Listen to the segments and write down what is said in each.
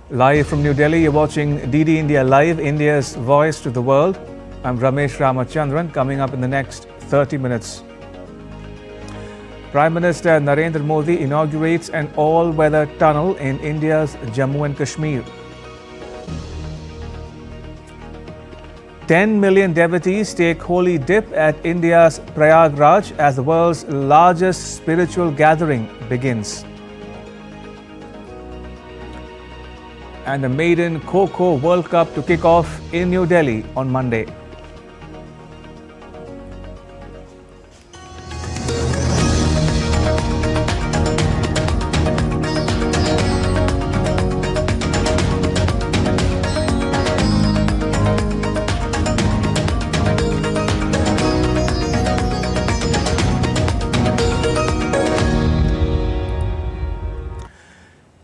Live from New Delhi, you're watching DD India Live, India's voice to the world. I'm Ramesh Ramachandran. Coming up in the next 30 minutes. Prime Minister Narendra Modi inaugurates an all-weather tunnel in India's Jammu and Kashmir. 10 million devotees take holy dip at India's Prayagraj as the world's largest spiritual gathering begins. And the maiden Kho Kho World Cup to kick off in New Delhi on Monday.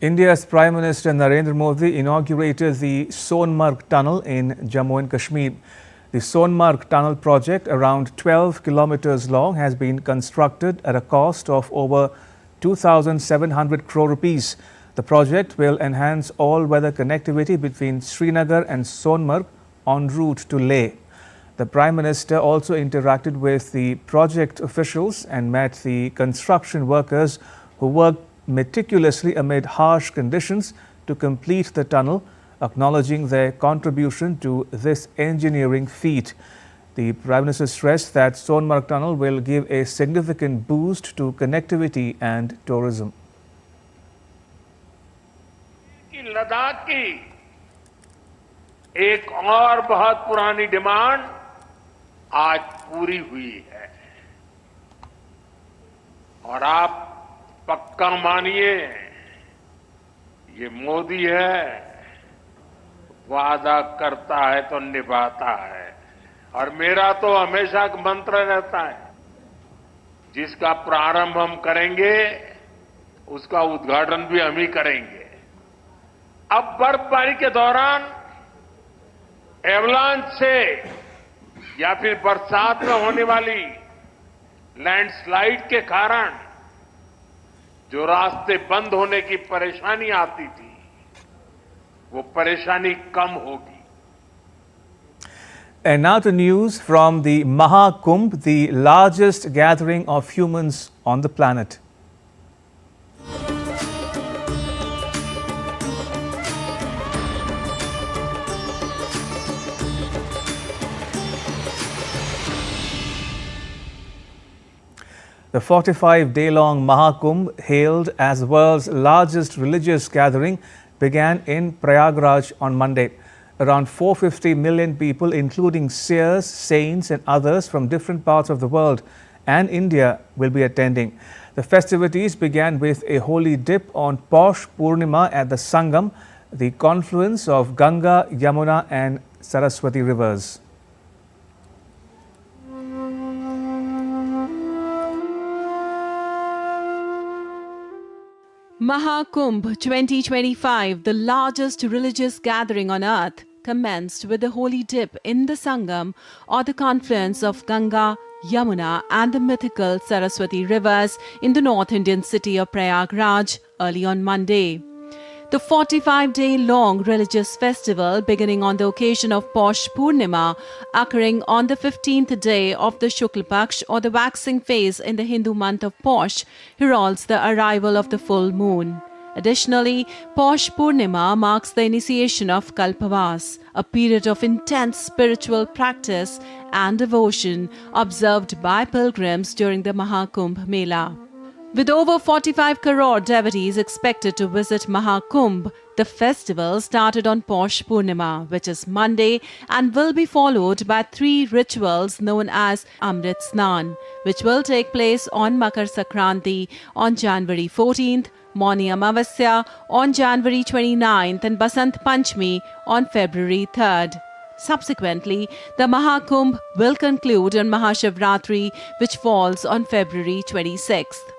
India's Prime Minister Narendra Modi inaugurated the Sonmarg Tunnel in Jammu and Kashmir. The Sonmarg Tunnel project, around 12 kilometers long, has been constructed at a cost of over 2,700 crore rupees. The project will enhance all-weather connectivity between Srinagar and Sonmarg en route to Leh. The Prime Minister also interacted with the project officials and met the construction workers who worked meticulously amid harsh conditions to complete the tunnel, acknowledging their contribution to this engineering feat. The Prime Minister stressed that Sonmarg Tunnel will give a significant boost to connectivity and tourism. Ladakh की एक और बहुत पुरानी demand आज पूरी हुई है और आप पक्का मानिए ये मोदी है, वादा करता है तो निभाता है। और मेरा तो हमेशा एक मंत्र रहता है, जिसका प्रारंभ हम करेंगे उसका उद्घाटन भी हम ही करेंगे। अब बर्फबारी के दौरान एवलांच से या फिर बरसात में होने वाली लैंडस्लाइड के कारण जो रास्ते बंद होने की परेशानी आती थी, वो परेशानी कम होगी। And now to news from the Maha Kumbh, the largest gathering of humans on the planet. The 45-day-long Mahakumbh, hailed as the world's largest religious gathering, began in Prayagraj on Monday. Around 450 million people, including seers, saints and others from different parts of the world and India, will be attending. The festivities began with a holy dip on Posh Purnima at the Sangam, the confluence of Ganga, Yamuna and Saraswati rivers. Maha Kumbh 2025, the largest religious gathering on earth, commenced with a holy dip in the Sangam, or the confluence of Ganga, Yamuna and the mythical Saraswati rivers in the North Indian city of Prayagraj early on Monday. The 45-day-long religious festival, beginning on the occasion of Posh Purnima, occurring on the 15th day of the Shukla Paksh or the waxing phase in the Hindu month of Posh, heralds the arrival of the full moon. Additionally, Posh Purnima marks the initiation of Kalpavas, a period of intense spiritual practice and devotion observed by pilgrims during the Mahakumbh Mela. With over 45 crore devotees expected to visit Mahakumbh, the festival started on Posh Purnima, which is Monday, and will be followed by 3 rituals known as Amrit Snan, which will take place on Makar Sankranti on January 14th, Mauni Amavasya on January 29th and Basant Panchami on February 3rd. Subsequently, the Mahakumbh will conclude on Mahashivratri, which falls on February 26th.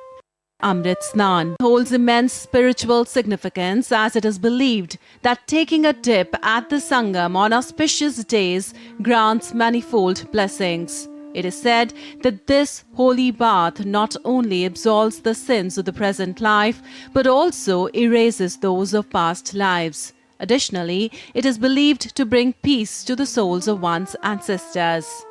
Amrit Snan holds immense spiritual significance, as it is believed that taking a dip at the Sangam on auspicious days grants manifold blessings. It is said that this holy bath not only absolves the sins of the present life, but also erases those of past lives. Additionally, it is believed to bring peace to the souls of one's ancestors.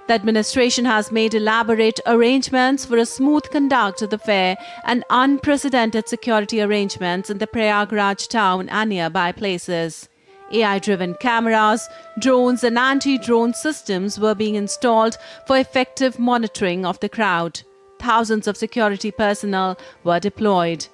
The administration has made elaborate arrangements for a smooth conduct of the fair and unprecedented security arrangements in the Prayagraj town and nearby places. AI-driven cameras, drones and anti-drone systems were being installed for effective monitoring of the crowd. Thousands of security personnel were deployed.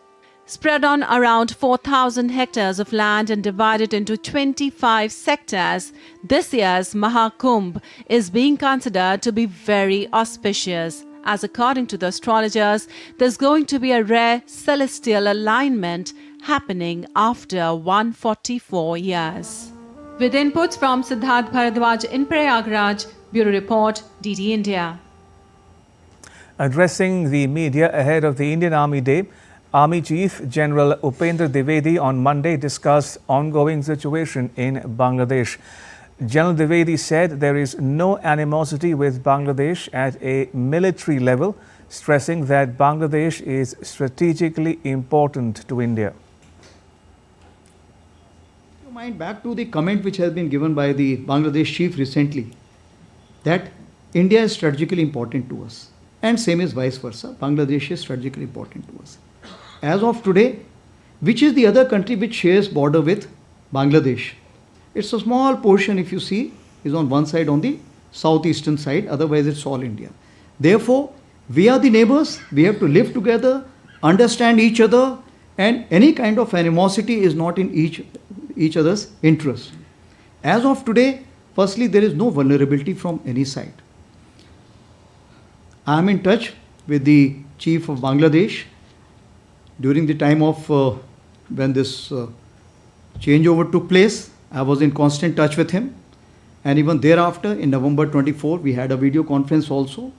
Spread on around 4,000 hectares of land and divided into 25 sectors, this year's Maha Kumbh is being considered to be very auspicious, as according to the astrologers, there's going to be a rare celestial alignment happening after 144 years. With inputs from Siddharth Bharadwaj in Prayagraj, Bureau Report, DD India. Addressing the media ahead of the Indian Army Day, Army Chief General Upendra Dwivedi on Monday discussed ongoing situation in Bangladesh. General Dwivedi said there is no animosity with Bangladesh at a military level, stressing that Bangladesh is strategically important to India. You mind back to the comment which has been given by the Bangladesh chief recently, that India is strategically important to us, and same is vice versa. Bangladesh is strategically important to us. As of today, which is the other country which shares border with Bangladesh? It's a small portion, if you see, is on one side, on the southeastern side, otherwise it's all India. Therefore, we are the neighbors, we have to live together, understand each other, and any kind of animosity is not in each other's interest. As of today, firstly, there is no vulnerability from any side. I am in touch with the chief of Bangladesh. During the time of when this changeover took place, I was in constant touch with him, and even thereafter in November 24 we had a video conference also.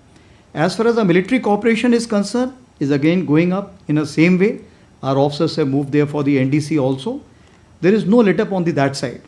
As far as the military cooperation is concerned, is again going up in the same way. Our officers have moved there for the NDC also. There is no let up on that side.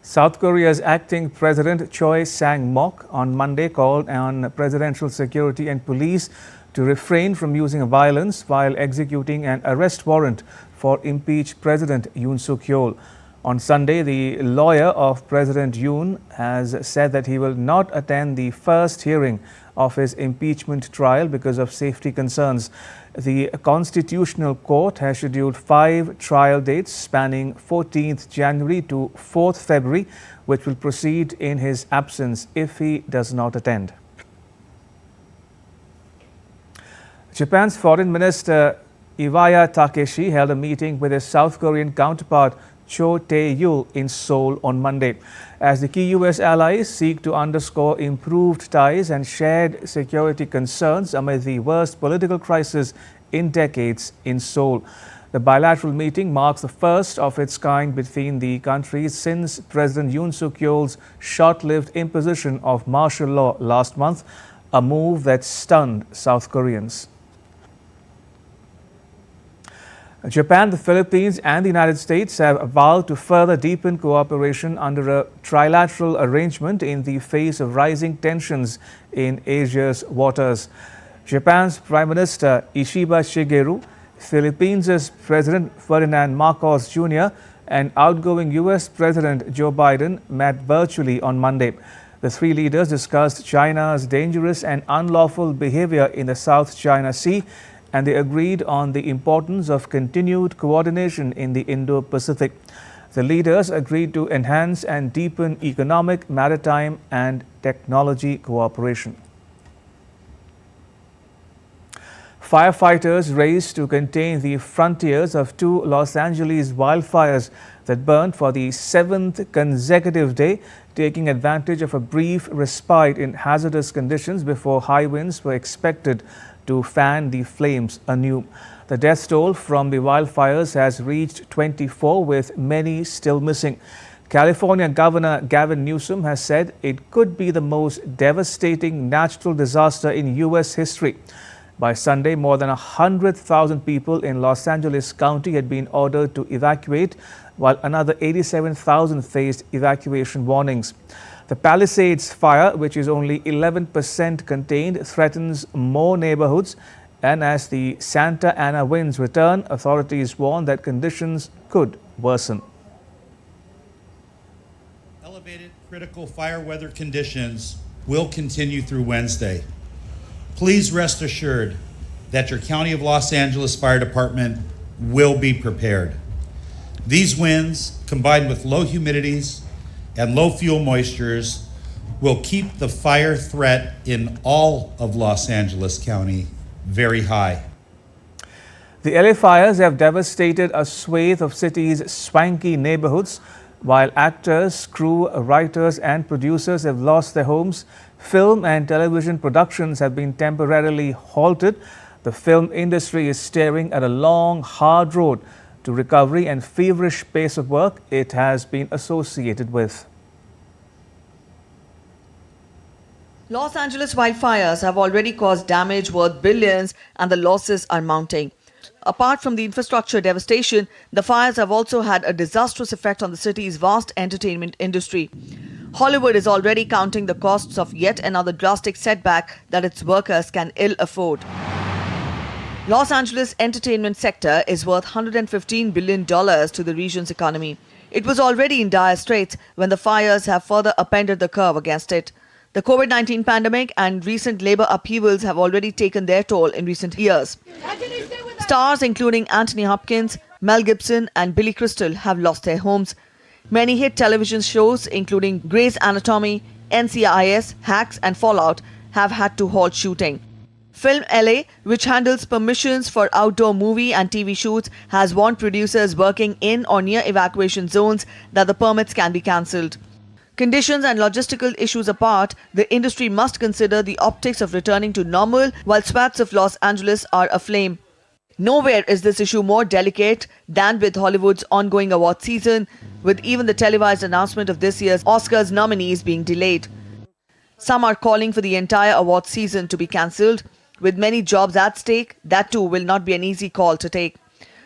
South Korea's acting President Choi Sang-mok on Monday called on presidential security and police to refrain from using violence while executing an arrest warrant for impeached President Yoon Suk-yeol. On Sunday, the lawyer of President Yoon has said that he will not attend the first hearing of his impeachment trial because of safety concerns. The Constitutional Court has scheduled 5 trial dates spanning 14th January to 4th February, which will proceed in his absence if he does not attend. Japan's Foreign Minister Iwaya Takeshi held a meeting with his South Korean counterpart Cho Tae-yul in Seoul on Monday, as the key U.S. allies seek to underscore improved ties and shared security concerns amid the worst political crisis in decades in Seoul. The bilateral meeting marks the first of its kind between the countries since President Yoon Suk-yeol's short-lived imposition of martial law last month, a move that stunned South Koreans. Japan, the Philippines and the United States have vowed to further deepen cooperation under a trilateral arrangement in the face of rising tensions in Asia's waters. Japan's Prime Minister Ishiba Shigeru, Philippines' President Ferdinand Marcos Jr. and outgoing U.S. President Joe Biden met virtually on Monday. The three leaders discussed China's dangerous and unlawful behavior in the South China Sea, and they agreed on the importance of continued coordination in the Indo-Pacific. The leaders agreed to enhance and deepen economic, maritime and technology cooperation. Firefighters raced to contain the frontiers of 2 Los Angeles wildfires that burned for the 7th consecutive day, taking advantage of a brief respite in hazardous conditions before high winds were expected to fan the flames anew. The death toll from the wildfires has reached 24, with many still missing. California Governor Gavin Newsom has said it could be the most devastating natural disaster in U.S. history. By Sunday, more than 100,000 people in Los Angeles County had been ordered to evacuate, while another 87,000 faced evacuation warnings. The Palisades fire, which is only 11% contained, threatens more neighborhoods, and as the Santa Ana winds return, authorities warn that conditions could worsen. critical fire weather conditions will continue through Wednesday. Please rest assured that your County of Los Angeles Fire Department will be prepared. These winds, combined with low humidities and low fuel moistures, will keep the fire threat in all of Los Angeles County very high. The LA fires have devastated a swathe of city's swanky neighborhoods. While actors, crew, writers and producers have lost their homes, film and television productions have been temporarily halted. The film industry is staring at a long, hard road to recovery and feverish pace of work it has been associated with. Los Angeles wildfires have already caused damage worth billions and the losses are mounting. Apart from the infrastructure devastation, the fires have also had a disastrous effect on the city's vast entertainment industry. Hollywood is already counting the costs of yet another drastic setback that its workers can ill afford. Los Angeles' entertainment sector is worth $115 billion to the region's economy. It was already in dire straits when the fires have further upended the curve against it. The COVID-19 pandemic and recent labor upheavals have already taken their toll in recent years. Stars including Anthony Hopkins, Mel Gibson and Billy Crystal have lost their homes. Many hit television shows including Grey's Anatomy, NCIS, Hacks and Fallout have had to halt shooting. Film LA, which handles permissions for outdoor movie and TV shoots, has warned producers working in or near evacuation zones that the permits can be cancelled. Conditions and logistical issues apart, the industry must consider the optics of returning to normal while swaths of Los Angeles are aflame. Nowhere is this issue more delicate than with Hollywood's ongoing award season, with even the televised announcement of this year's Oscars nominees being delayed. Some are calling for the entire award season to be cancelled. With many jobs at stake, that too will not be an easy call to take.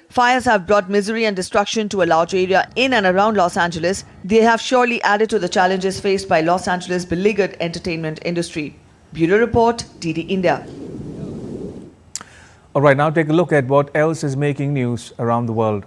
Fires have brought misery and destruction to a large area in and around Los Angeles. They have surely added to the challenges faced by Los Angeles' beleaguered entertainment industry. Bureau Report, DD India. All right, now take a look at what else is making news around the world.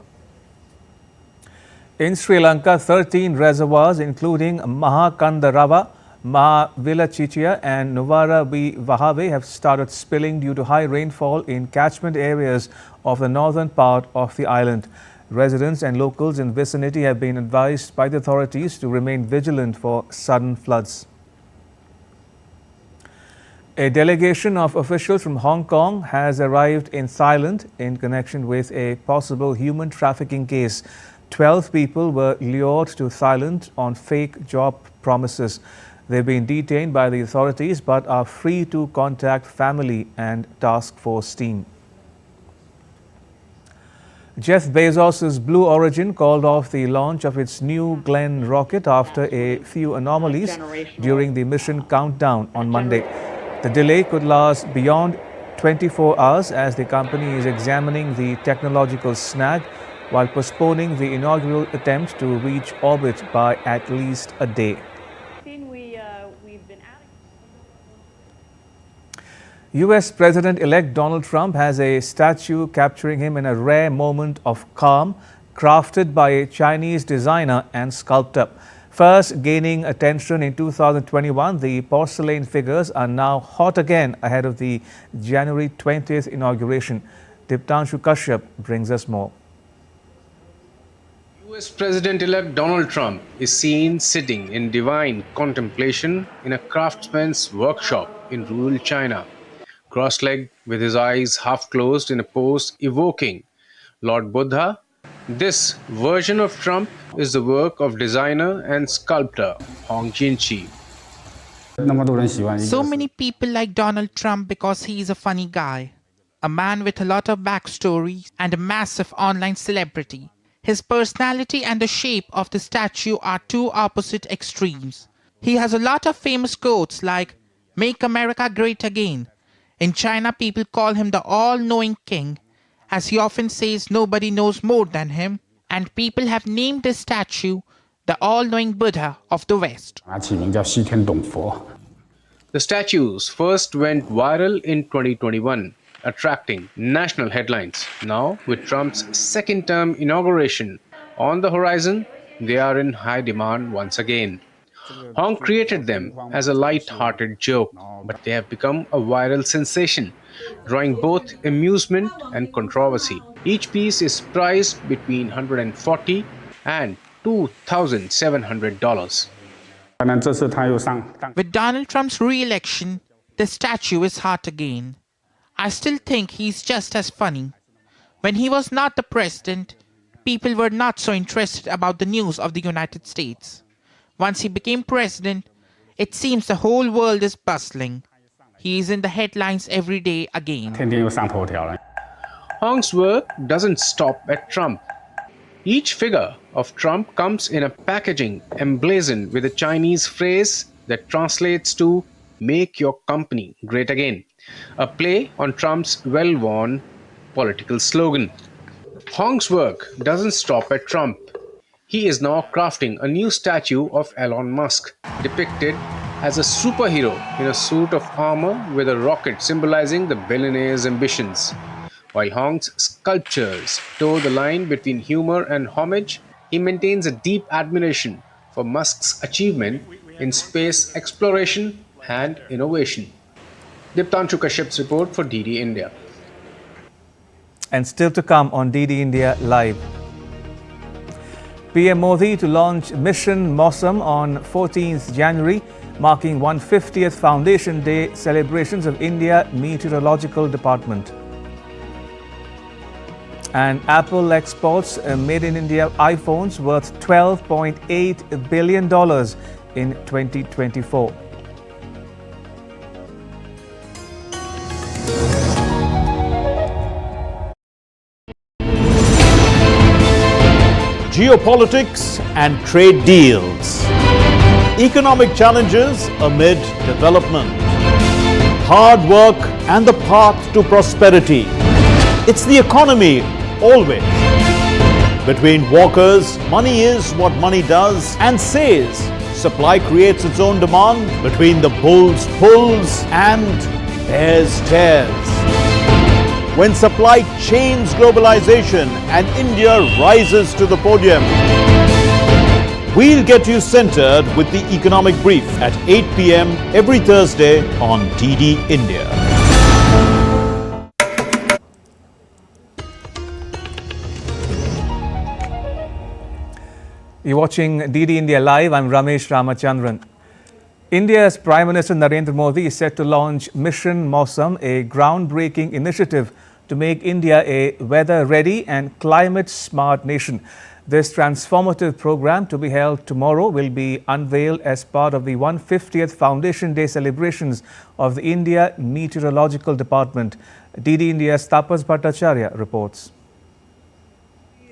In Sri Lanka, 13 reservoirs including Mahakandarava, Mahavilachichia and Nuvara Vahave have started spilling due to high rainfall in catchment areas of the northern part of the island. Residents and locals in vicinity have been advised by the authorities to remain vigilant for sudden floods. A delegation of officials from Hong Kong has arrived in Thailand in connection with a possible human trafficking case. 12 people were lured to Thailand on fake job promises. They've been detained by the authorities but are free to contact family and task force team. Jeff Bezos' Blue Origin called off the launch of its New Glenn rocket after a few anomalies during the mission countdown on Monday. The delay could last beyond 24 hours as the company is examining the technological snag while postponing the inaugural attempt to reach orbit by at least a day. US President-elect Donald Trump has a statue capturing him in a rare moment of calm, crafted by a Chinese designer and sculptor. First gaining attention in 2021, the porcelain figures are now hot again ahead of the January 20th inauguration. Diptanshu Kashyap brings us more. US President-elect Donald Trump is seen sitting in divine contemplation in a craftsman's workshop in rural China, cross-legged with his eyes half closed in a pose evoking Lord Buddha. This version of Trump is the work of designer and sculptor Hong Jinchi. So many people like Donald Trump because he is a funny guy, a man with a lot of backstory and a massive online celebrity. His personality and the shape of the statue are two opposite extremes. He has a lot of famous quotes like, "Make America Great Again." In China, people call him the all-knowing king, as he often says nobody knows more than him, and people have named this statue the all-knowing Buddha of the West. The statues first went viral in 2021, attracting national headlines. Now, with Trump's second-term inauguration on the horizon, they are in high demand once again. Hong created them as a light-hearted joke, but they have become a viral sensation, drawing both amusement and controversy. Each piece is priced between $140 and $2,700. With Donald Trump's re-election, the statue is hot again. I still think he's just as funny. When he was not the president, people were not so interested about the news of the United States. Once he became president, it seems the whole world is bustling. He is in the headlines every day again. Hong's work doesn't stop at Trump. Each figure of Trump comes in a packaging emblazoned with a Chinese phrase that translates to "Make your company great again," a play on Trump's well-worn political slogan. Hong's work doesn't stop at Trump. He is now crafting a new statue of Elon Musk, depicted as a superhero in a suit of armor with a rocket symbolizing the billionaire's ambitions. While Hong's sculptures toe the line between humor and homage, he maintains a deep admiration for Musk's achievement in space exploration and innovation. Diptanshu Kashyap's report for DD India. And still to come on DD India Live. PM Modi to launch Mission Mausam on 14th January, marking 150th Foundation Day celebrations of India Meteorological Department. And Apple exports made in India iPhones worth $12.8 billion in 2024. Geopolitics and trade deals. Economic challenges amid development. Hard work and the path to prosperity. It's the economy, always. Between walkers, money is what money does and says. Supply creates its own demand. Between the bulls pulls and bears tears. When supply chains globalization and India rises to the podium. We'll get you centered with the economic brief at 8 p.m. every Thursday on DD India. You're watching DD India Live. I'm Ramesh Ramachandran. India's Prime Minister Narendra Modi is set to launch Mission Mausam, a groundbreaking initiative to make India a weather-ready and climate-smart nation. This transformative program, to be held tomorrow, will be unveiled as part of the 150th Foundation Day celebrations of the India Meteorological Department. DD India's Tapas Bhattacharya reports.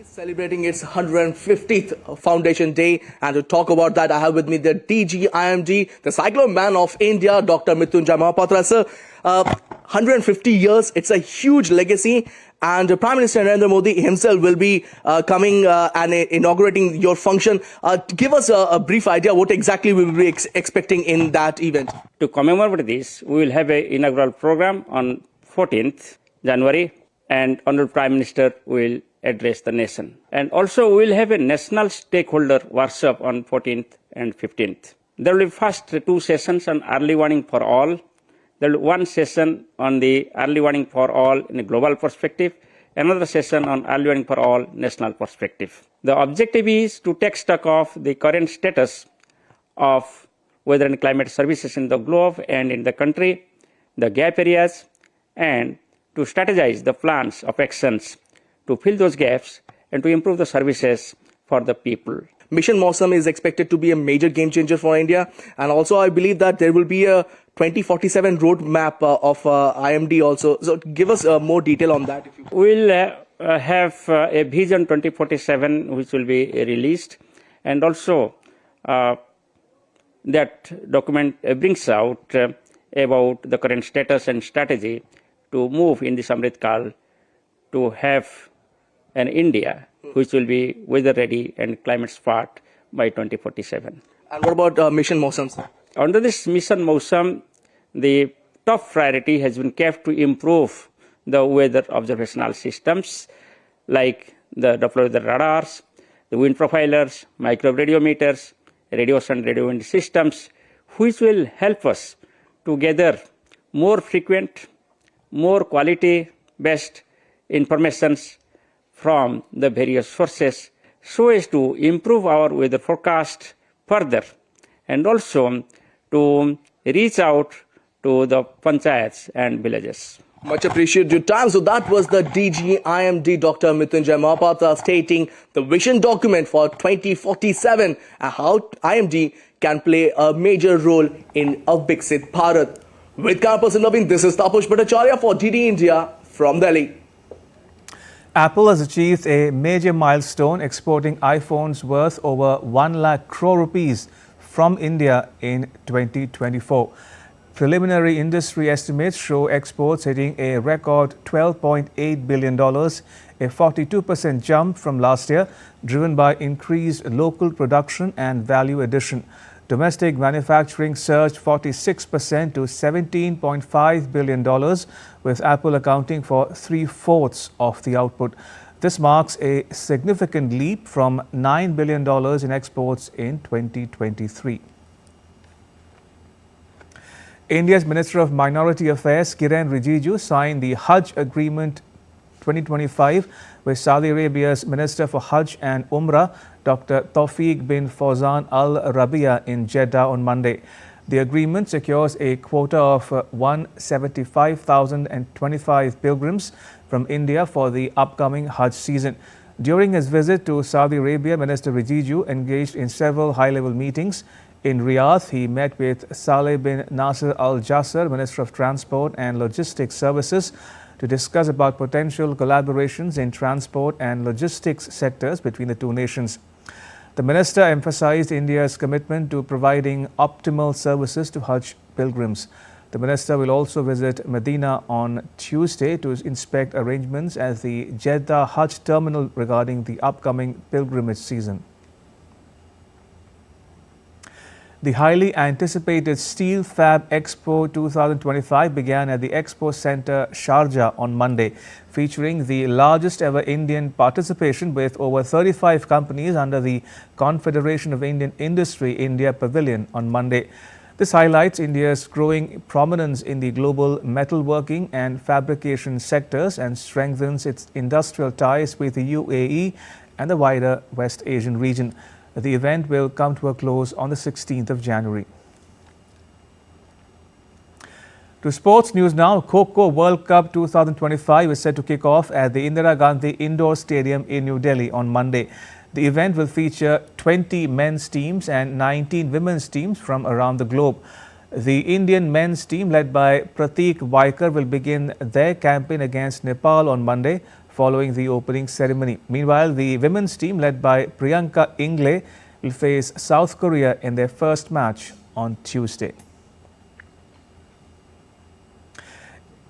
Celebrating its 150th Foundation Day, and to talk about that, I have with me the DG IMD, the Cyclone Man of India, Dr. Mrityunjay Mahapatra. Sir, 150 years, it's a huge legacy, and Prime Minister Narendra Modi himself will be coming and inaugurating your function. Give us a brief idea what exactly we will be expecting in that event. To commemorate this, we will have an inaugural program on 14th January, and Honorable Prime Minister will address the nation. And also we will have a national stakeholder workshop on 14th and 15th. There will be first two sessions on early warning for all. There will be one session on the early warning for all in a global perspective, another session on early warning for all national perspective. The objective is to take stock of the current status of weather and climate services in the globe and in the country, the gap areas, and to strategize the plans of actions to fill those gaps and to improve the services for the people. Mission Mausam is expected to be a major game changer for India, and also I believe that there will be a 2047 roadmap of IMD also. So give us more detail on that. If you We'll have a Vision 2047 which will be released, and also that document brings out about the current status and strategy to move in the Amrit Kal to have an India which will be weather ready and climate smart by 2047. And what about Mission Mausam, sir? Under this Mission Mausam, the top priority has been kept to improve the weather observational systems like the Doppler weather radars, the wind profilers, microradiometers, radio sun, radio wind systems, which will help us to gather more frequent, more quality-based informations from the various sources so as to improve our weather forecast further and also to reach out to the panchayats and villages. Much appreciate your time. So that was the DG IMD Dr. Mrityunjay Mahapatra stating the vision document for 2047 and how IMD can play a major role in a Viksit Bharat. With camera person Naveen, this is Tapush Bhattacharya for DD India from Delhi. Apple has achieved a major milestone, exporting iPhones worth over 1 lakh crore rupees from India in 2024. Preliminary industry estimates show exports hitting a record $12.8 billion, a 42% jump from last year, driven by increased local production and value addition. Domestic manufacturing surged 46% to $17.5 billion, with Apple accounting for 3/4 of the output. This marks a significant leap from $9 billion in exports in 2023. India's Minister of Minority Affairs, Kiren Rijiju, signed the Hajj Agreement 2025 with Saudi Arabia's Minister for Hajj and Umrah, Dr. Tawfiq bin Fawzan Al Rabia, in Jeddah on Monday. The agreement secures a quota of 175,025 pilgrims from India for the upcoming Hajj season. During his visit to Saudi Arabia, Minister Rijiju engaged in several high-level meetings. In Riyadh, he met with Saleh bin Nasser Al Jasser, Minister of Transport and Logistics Services, to discuss about potential collaborations in transport and logistics sectors between the two nations. The minister emphasized India's commitment to providing optimal services to Hajj pilgrims. The minister will also visit Medina on Tuesday to inspect arrangements at the Jeddah Hajj terminal regarding the upcoming pilgrimage season. The highly anticipated Steel Fab Expo 2025 began at the Expo Center, Sharjah on Monday, featuring the largest ever Indian participation with over 35 companies under the Confederation of Indian Industry India Pavilion on Monday. This highlights India's growing prominence in the global metalworking and fabrication sectors and strengthens its industrial ties with the UAE and the wider West Asian region. The event will come to a close on the 16th of January. To sports news now, Kho Kho World Cup 2025 is set to kick off at the Indira Gandhi Indoor Stadium in New Delhi on Monday. The event will feature 20 men's teams and 19 women's teams from around the globe. The Indian men's team, led by Pratik Vaikar, will begin their campaign against Nepal on Monday, following the opening ceremony. Meanwhile, the women's team, led by Priyanka Ingle, will face South Korea in their first match on Tuesday.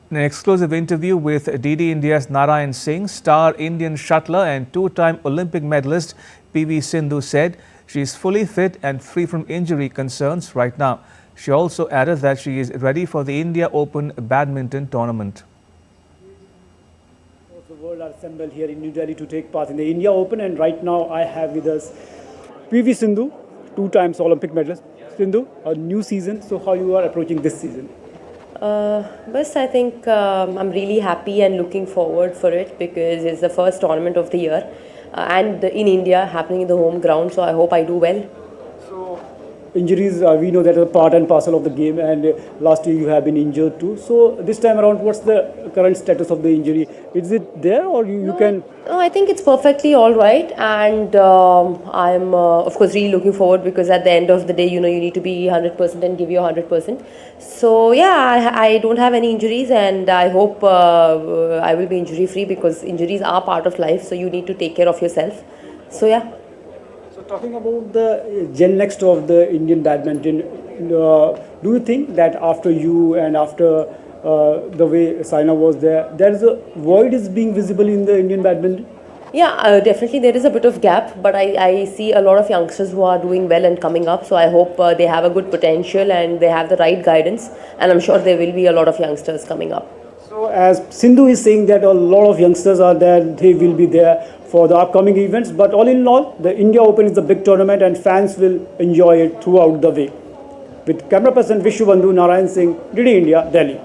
In an exclusive interview with DD India's Narayan Singh, star Indian shuttler and two-time Olympic medalist PV Sindhu said she is fully fit and free from injury concerns right now. She also added that she is ready for the India Open badminton tournament. The world are assembled here in New Delhi to take part in the India Open, and right now I have with us PV Sindhu, two times Olympic medalist. Sindhu, a new season, so how you are approaching this season? I think I'm really happy and looking forward for it because it's the first tournament of the year and in India happening in the home ground, so I hope I do well. Injuries, we know that are part and parcel of the game, and last year you have been injured too. So this time around, what's the current status of the injury? Is it there or you can? No, I think it's perfectly all right, and I'm of course really looking forward because at the end of the day, you need to be 100% and give your 100%. So yeah, I don't have any injuries, and I hope I will be injury free because injuries are part of life. So you need to take care of yourself. So yeah. Talking about the gen next of the Indian badminton, do you think that after you and after the way Saina was there is a void is being visible in the Indian badminton? Yeah, definitely there is a bit of gap, but I see a lot of youngsters who are doing well and coming up. So I hope they have a good potential and they have the right guidance, and I'm sure there will be a lot of youngsters coming up. So So as Sindhu is saying that a lot of youngsters are there, they will be there for the upcoming events. But all in all, the India Open is the big tournament and fans will enjoy it throughout the way. With camera person Vishwabandhu Narayan Singh, DD India, Delhi.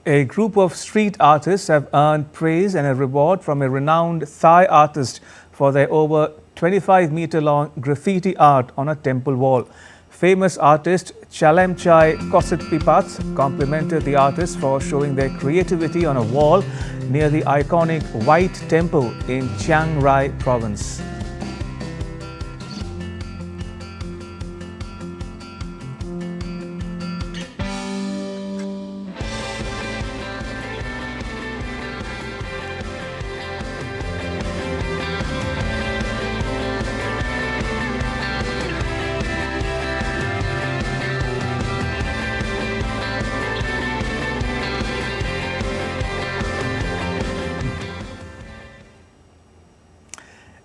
A group of street artists have earned praise and a reward from a renowned Thai artist for their over 25-meter-long graffiti art on a temple wall. Famous artist Chalamchai Kositpipats complimented the artists for showing their creativity on a wall near the iconic White Temple in Chiang Rai province.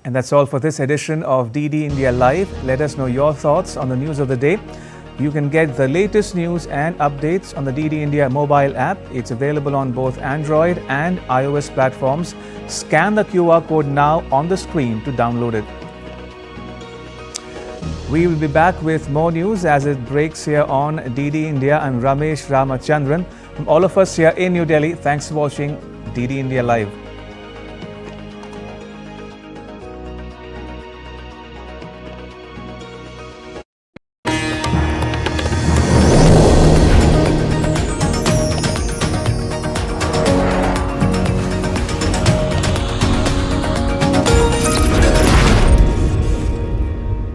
And that's all for this edition of DD India Live. Let us know your thoughts on the news of the day. You can get the latest news and updates on the DD India mobile app. It's available on both Android and iOS platforms. Scan the QR code now on the screen to download it. We will be back with more news as it breaks here on DD India. I'm Ramesh Ramachandran. From all of us here in New Delhi, thanks for watching DD India Live.